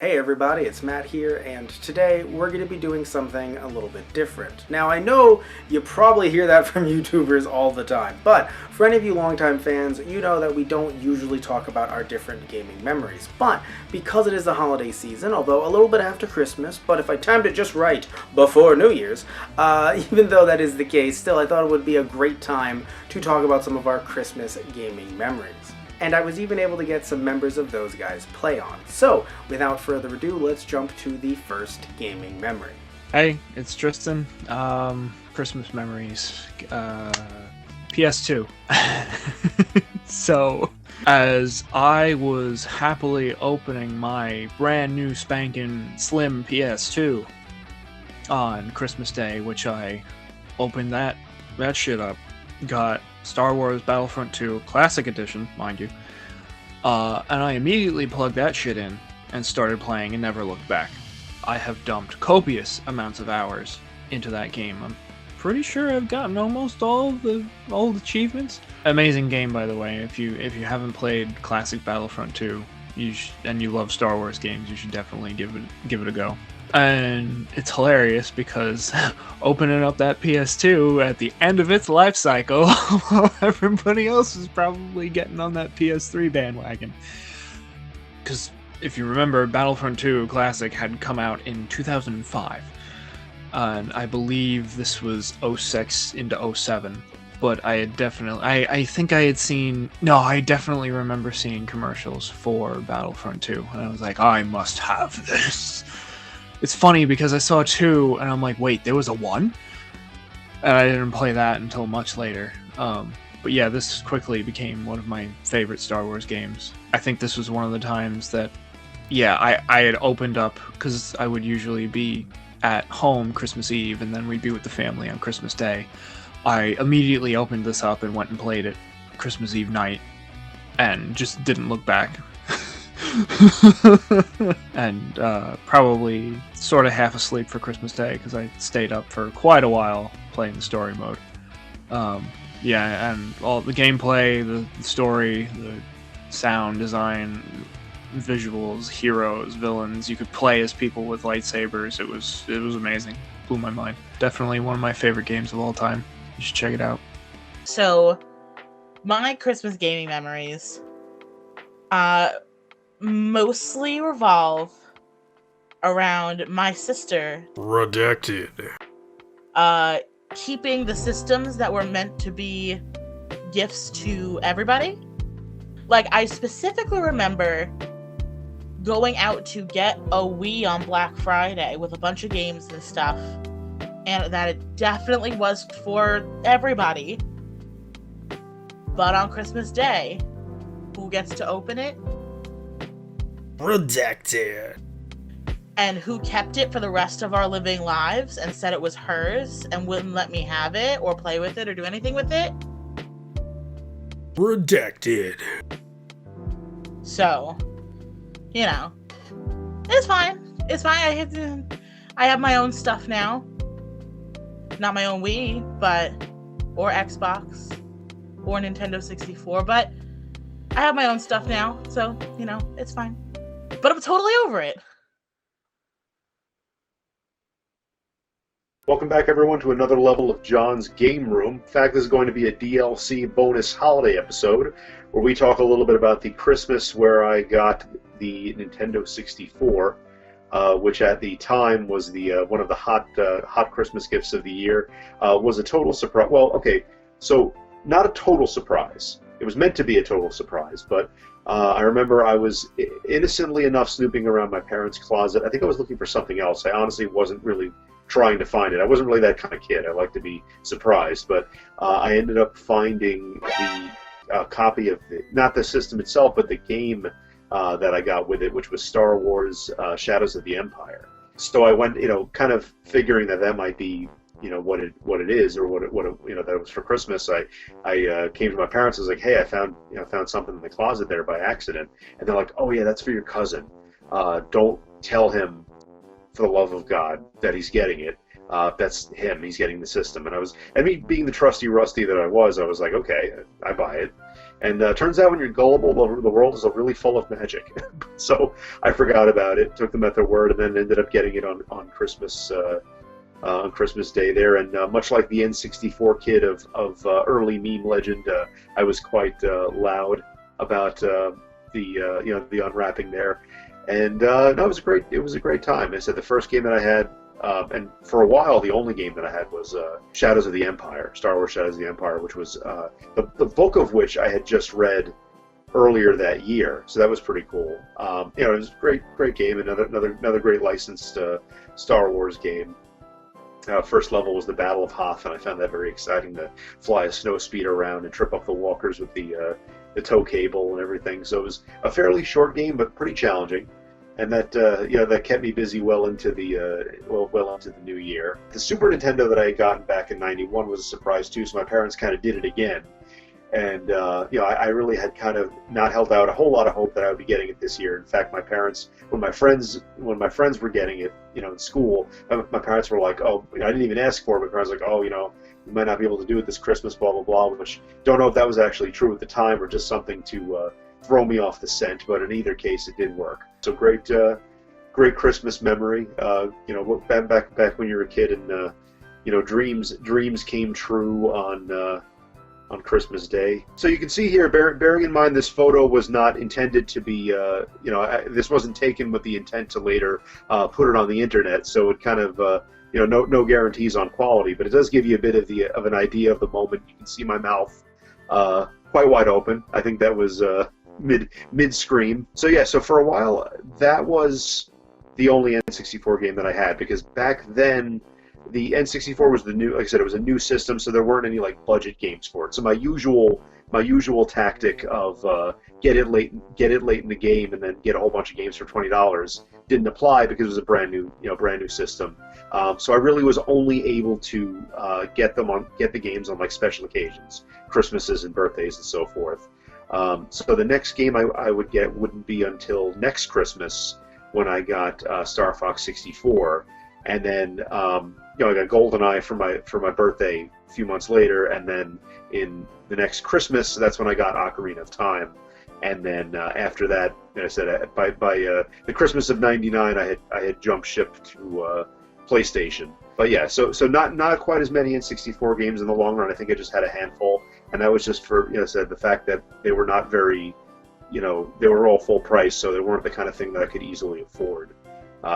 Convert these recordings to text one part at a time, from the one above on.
Hey everybody, it's Matt here, and today we're going to be doing something a little bit different. Now, I know you probably hear that from YouTubers all the time, but for any of you longtime fans, you know that we don't usually talk about our different gaming memories. But because it is the holiday season, although a little bit after Christmas, but if I timed it just right, before New Year's, even though that is the case, still I thought it would be a great time to talk about some of our Christmas gaming memories. And I was even able to get some members of those guys play on. So, without further ado, let's jump to the first gaming memory. Hey, it's Tristan. Christmas memories. PS2. So, as I was happily opening my brand new spanking slim PS2 on Christmas Day, which I opened that shit up, got Star Wars Battlefront 2 Classic Edition, mind you, and I immediately plugged that shit in and started playing and never looked back. I have dumped copious amounts of hours into that game. I'm pretty sure I've gotten almost all the achievements. Amazing game, by the way. If you haven't played Classic Battlefront 2, and you love Star Wars games, you should definitely give it a go. And it's hilarious because opening up that PS2 at the end of its life cycle, while everybody else is probably getting on that PS3 bandwagon. Because if you remember, Battlefront 2 Classic had come out in 2005. And I believe this was 06 into 07. But I had definitely... I think I had seen... No, I definitely remember seeing commercials for Battlefront 2. And I was like, I must have this. It's funny because I saw 2 and I'm like, wait, there was a 1? And I didn't play that until much later. But yeah, this quickly became one of my favorite Star Wars games. I think this was one of the times that, yeah, I had opened up, because I would usually be at home Christmas Eve and then we'd be with the family on Christmas Day. I immediately opened this up and went and played it Christmas Eve night and just didn't look back. And probably sort of half asleep for Christmas Day because I stayed up for quite a while playing the story mode. Yeah, and all the gameplay, the story, the sound design, visuals, heroes, villains. You could play as people with lightsabers. It was amazing. Blew my mind. Definitely one of my favorite games of all time. You should check it out. So, my Christmas gaming memories mostly revolve around my sister Redacted. Keeping the systems that were meant to be gifts to everybody. Like, I specifically remember going out to get a Wii on Black Friday with a bunch of games and stuff, and that it definitely was for everybody. But on Christmas Day, who gets to open it? Redacted. And who kept it for the rest of our living lives and said it was hers and wouldn't let me have it or play with it or do anything with it? Redacted. So, you know, it's fine. It's fine. I have my own stuff now. Not my own Wii, or Xbox, or Nintendo 64, but I have my own stuff now, so, you know, it's fine. But I'm totally over it. Welcome back, everyone, to another level of John's Game Room. In fact, this is going to be a DLC bonus holiday episode where we talk a little bit about the Christmas where I got the Nintendo 64, which at the time was the one of the hot Christmas gifts of the year. Was a total surprise. Well, okay, so not a total surprise. It was meant to be a total surprise, but I remember I was innocently enough snooping around my parents' closet. I think I was looking for something else. I honestly wasn't really trying to find it. I wasn't really that kind of kid. I like to be surprised, but I ended up finding the copy of not the system itself, but the game that I got with it, which was Star Wars Shadows of the Empire. So I went, kind of figuring that might be, what it is, or what it that it was for Christmas. I came to my parents. I was like, hey, I found something in the closet there by accident, and they're like, oh yeah, that's for your cousin. Don't tell him, for the love of God, that he's getting it. That's him. He's getting the system. And me being the trusty Rusty that I was like, okay, I buy it. And turns out when you're gullible, the world is really full of magic. So I forgot about it, took them at their word, and then ended up getting it on Christmas on Christmas Day there. And much like the N64 kid of early meme legend, I was quite loud about the unwrapping there. And no, it was a great time. I said the first game that I had. And for a while, the only game that I had was Shadows of the Empire, Star Wars Shadows of the Empire, which was the book of which I had just read earlier that year. So that was pretty cool. It was a great game, another great licensed Star Wars game. First level was the Battle of Hoth, and I found that very exciting to fly a snow speeder around and trip up the walkers with the tow cable and everything. So it was a fairly short game, but pretty challenging. And that kept me busy well into the new year. The Super Nintendo that I had gotten back in '91 was a surprise too, so my parents kind of did it again. And I really had kind of not held out a whole lot of hope that I would be getting it this year. In fact, my parents, when my friends were getting it, in school, my parents were like, "Oh, I didn't even ask for it." My parents were like, "Oh, you might not be able to do it this Christmas, blah blah blah." Which don't know if that was actually true at the time or just something to throw me off the scent, but in either case, it did work. So great Christmas memory. Back when you were a kid, and dreams came true on Christmas Day. So you can see here, bearing in mind this photo was not intended to be, this wasn't taken with the intent to later put it on the internet. So it kind of, no guarantees on quality, but it does give you a bit of an idea of the moment. You can see my mouth quite wide open. I think that was mid scream. So for a while that was the only N64 game that I had, because back then the N64 was like I said, it was a new system, so there weren't any like budget games for it. So my usual tactic of get it late in the game and then get a whole bunch of games for $20 didn't apply because it was a brand new system. So I really was only able to get the games on like special occasions, Christmases and birthdays and so forth. So the next game I would get wouldn't be until next Christmas, when I got Star Fox 64, and then I got GoldenEye for my birthday a few months later, and then in the next Christmas, that's when I got Ocarina of Time, and then after that, like I said, by the Christmas of '99, I had jumped ship to PlayStation. But yeah, so not quite as many N64 games in the long run. I think I just had a handful, and that was just for the fact that they were not very, they were all full price, so they weren't the kind of thing that I could easily afford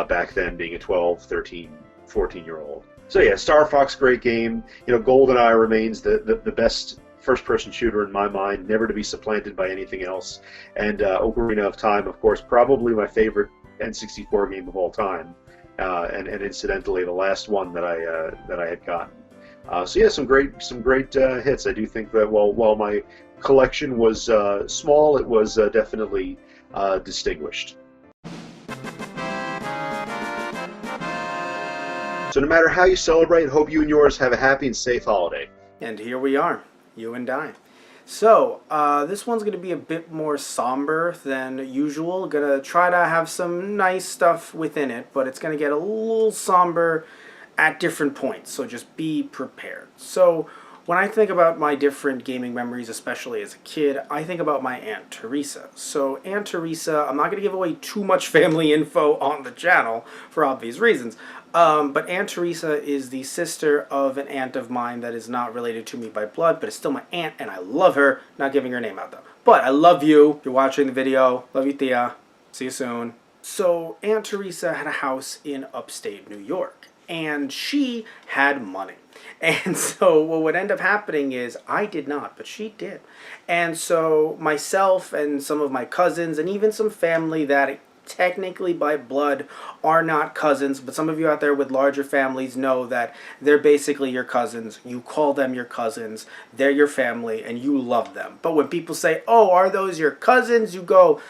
back then, being a 12, 13, 14-year-old. So yeah, Star Fox, great game. GoldenEye remains the best first-person shooter in my mind, never to be supplanted by anything else. And Ocarina of Time, of course, probably my favorite N64 game of all time. And incidentally, the last one that I had gotten. So yeah, some great hits. I do think that while my collection was small, it was definitely distinguished. So no matter how you celebrate, hope you and yours have a happy and safe holiday. And here we are, you and I. So, this one's going to be a bit more somber than usual. Going to try to have some nice stuff within it, but it's going to get a little somber at different points, so just be prepared. So, when I think about my different gaming memories, especially as a kid, I think about my Aunt Teresa. So, Aunt Teresa, I'm not going to give away too much family info on the channel for obvious reasons. But Aunt Teresa is the sister of an aunt of mine that is not related to me by blood, but is still my aunt, and I love her. Not giving her name out, though. But I love you. You're watching the video. Love you, Thea. See you soon. So, Aunt Teresa had a house in upstate New York, and she had money. And so what would end up happening is, I did not, but she did. And so myself and some of my cousins, and even some family that technically by blood are not cousins, but some of you out there with larger families know that they're basically your cousins. You call them your cousins, they're your family, and you love them. But when people say, oh, are those your cousins? You go,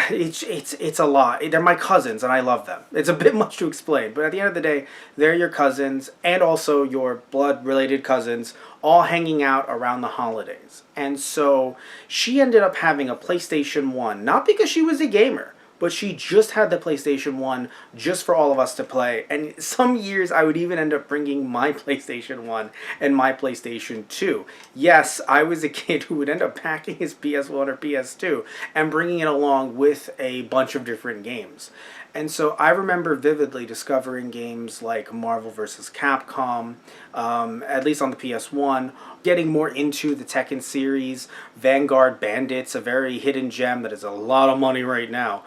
it's a lot. They're my cousins, and I love them. It's a bit much to explain, but at the end of the day, they're your cousins, and also your blood-related cousins, all hanging out around the holidays. And so she ended up having a PlayStation 1, not because she was a gamer, but she just had the PlayStation 1 just for all of us to play. And some years I would even end up bringing my PlayStation 1 and my PlayStation 2. Yes, I was a kid who would end up packing his PS1 or PS2 and bringing it along with a bunch of different games. And so I remember vividly discovering games like Marvel vs. Capcom, at least on the PS1, getting more into the Tekken series, Vanguard Bandits, a very hidden gem that is a lot of money right now.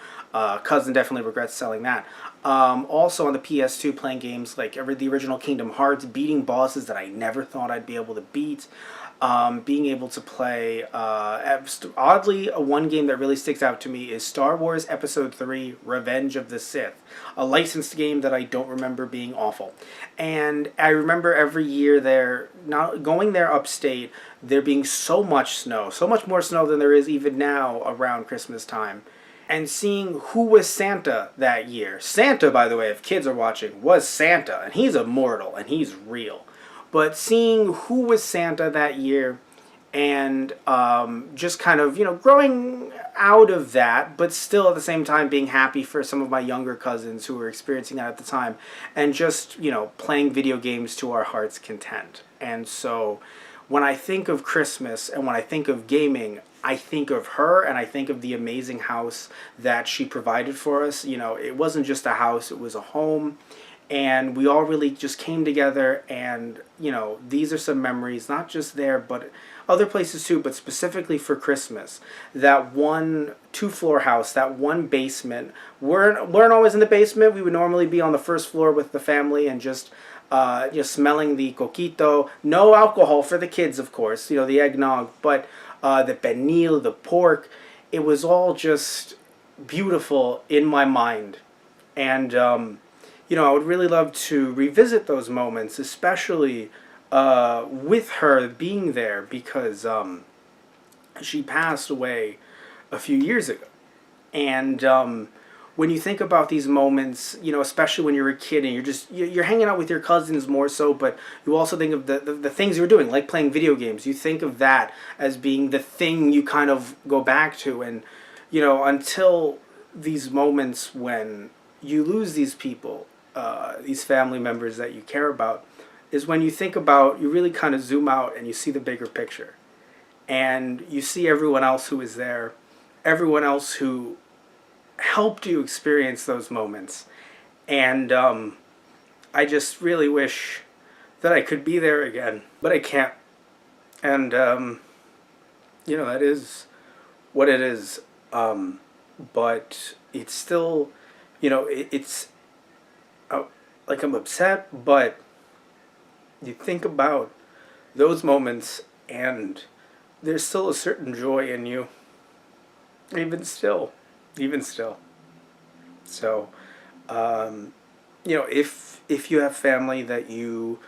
Cousin definitely regrets selling that. Also on the PS2, playing games like the original Kingdom Hearts, beating bosses that I never thought I'd be able to beat. Being able to play, oddly, one game that really sticks out to me is Star Wars Episode 3, Revenge of the Sith, a licensed game that I don't remember being awful. And I remember every year there, not going there upstate, there being so much snow, so much more snow than there is even now around Christmas time. And seeing who was Santa that year. Santa, by the way, if kids are watching, was Santa, and he's immortal, and he's real. But seeing who was Santa that year and just kind of, growing out of that, but still at the same time being happy for some of my younger cousins who were experiencing that at the time, and just, playing video games to our heart's content. And so when I think of Christmas and when I think of gaming, I think of her and I think of the amazing house that she provided for us. It wasn't just a house, it was a home. And we all really just came together, and, these are some memories, not just there, but other places too, but specifically for Christmas. That one 2-floor house, that one basement. Weren't always in the basement. We would normally be on the first floor with the family and just smelling the coquito. No alcohol for the kids, of course, the eggnog, but the pernil, the pork. It was all just beautiful in my mind. And, I would really love to revisit those moments, especially with her being there, because she passed away a few years ago. And when you think about these moments, especially when you're a kid and you're hanging out with your cousins more so, but you also think of the things you were doing, like playing video games. You think of that as being the thing you kind of go back to. And, until these moments when you lose these people, these family members that you care about, is when you think about, you really kind of zoom out and you see the bigger picture. And you see everyone else who is there, everyone else who helped you experience those moments. And I just really wish that I could be there again, but I can't. And, that is what it is. But it's still, it's... like I'm upset, but you think about those moments and there's still a certain joy in you. Even still. So, if you have family that you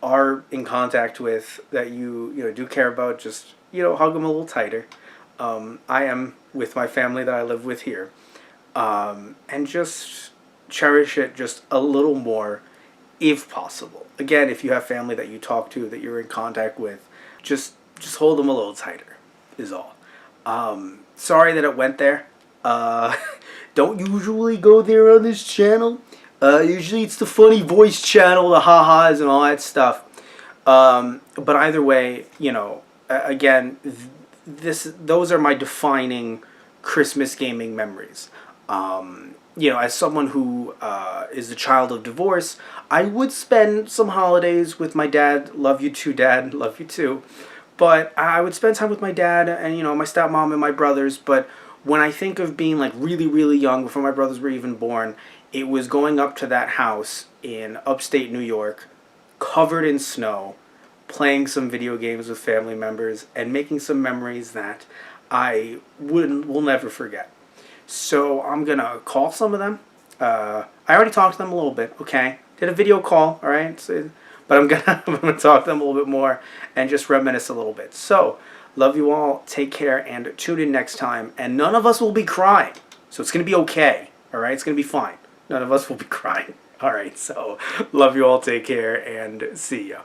are in contact with, that you do care about, just, hug them a little tighter. I am with my family that I live with here. And just cherish it just a little more if possible. Again, if you have family that you talk to, that you're in contact with, just hold them a little tighter is all. Sorry that it went there. Don't usually go there on this channel. Usually it's the funny voice channel, the ha-has and all that stuff. But either way, again, those are my defining Christmas gaming memories. As someone who is the child of divorce, I would spend some holidays with my dad. Love you too, Dad. Love you too. But I would spend time with my dad and, my stepmom and my brothers. But when I think of being like really, really young, before my brothers were even born, it was going up to that house in upstate New York, covered in snow, playing some video games with family members, and making some memories that I will never forget. So I'm going to call some of them. I already talked to them a little bit, okay? Did a video call, all right? So, but I'm gonna talk to them a little bit more and just reminisce a little bit. So, love you all. Take care and tune in next time. And none of us will be crying. So it's going to be okay, all right? It's going to be fine. None of us will be crying. All right, so love you all. Take care and see ya.